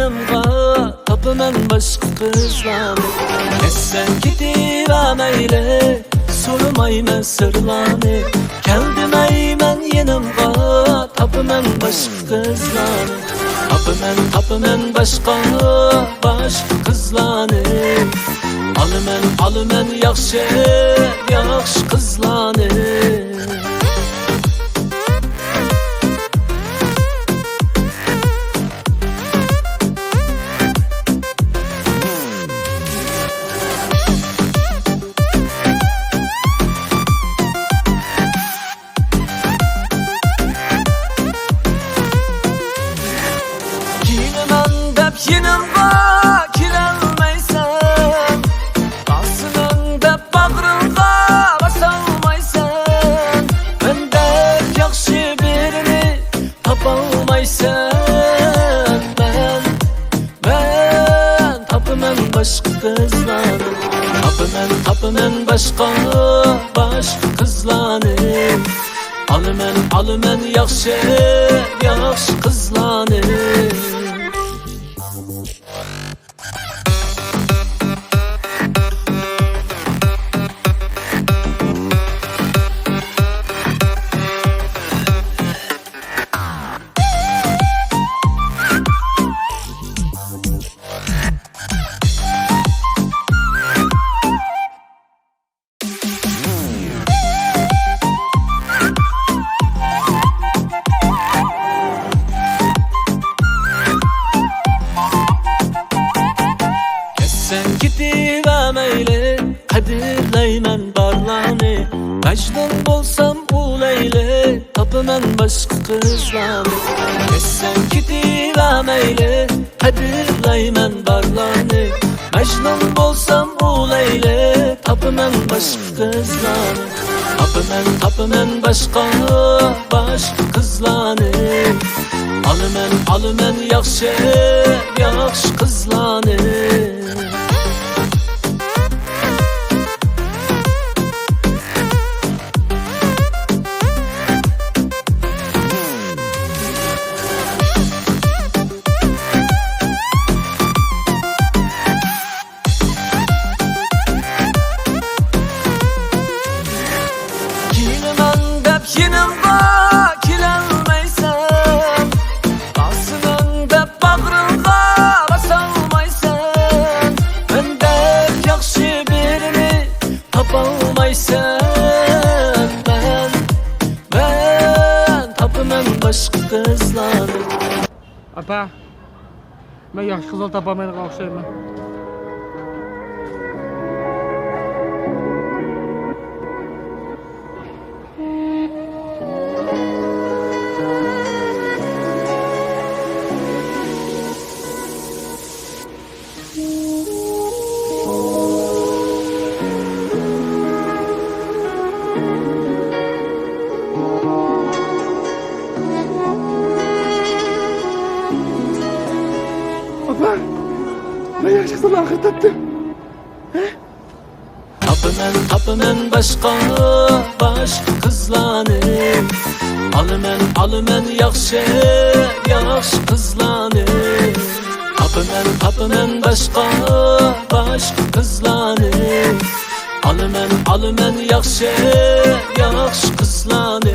yanımga, tapıman başka kızlarni. Esen gidiver meyle, sormayman sırlarni. Keldim eymen yanımga, tapıman başka kızlarni. Tapıman başka kızlarni. Alımen yaxşı kızlarni. Yanımga kiralmaysan, kalsın dep bağrımga basalmaysan. Mendek yaxşı birini tapalmaysan. Ben tapıman başka kızlarni. Tapıman başka kızlarni. Alımen yaxşı kızlarni. Sen gidiver meyle, kadirleymen barlarni. Mecnun bolsam uleyle, tapıman başka kızlarni. Sen gidiver meyle, kadirleymen barlarni. Mecnun bolsam uleyle, tapıman başka kızlarni. Tapıman başka kızlarni. Alımen yaxşı kızlarni. Yanımga kiralmaysan, kalsın dep bağrımga basalmaysan. Mendek yaxşı birini tapalmaysan. Ben tapıman başka kızlarni. Apa, ben yaxşı kızlar tapamayana oxşayman. Apa, ben yaxşı kızlarla ahir tapdım. Tapıman başka kızlarni. Alımen yaxşı kızlarni. Tapıman başka kızlarni. Alımen yaxşı kızlarni.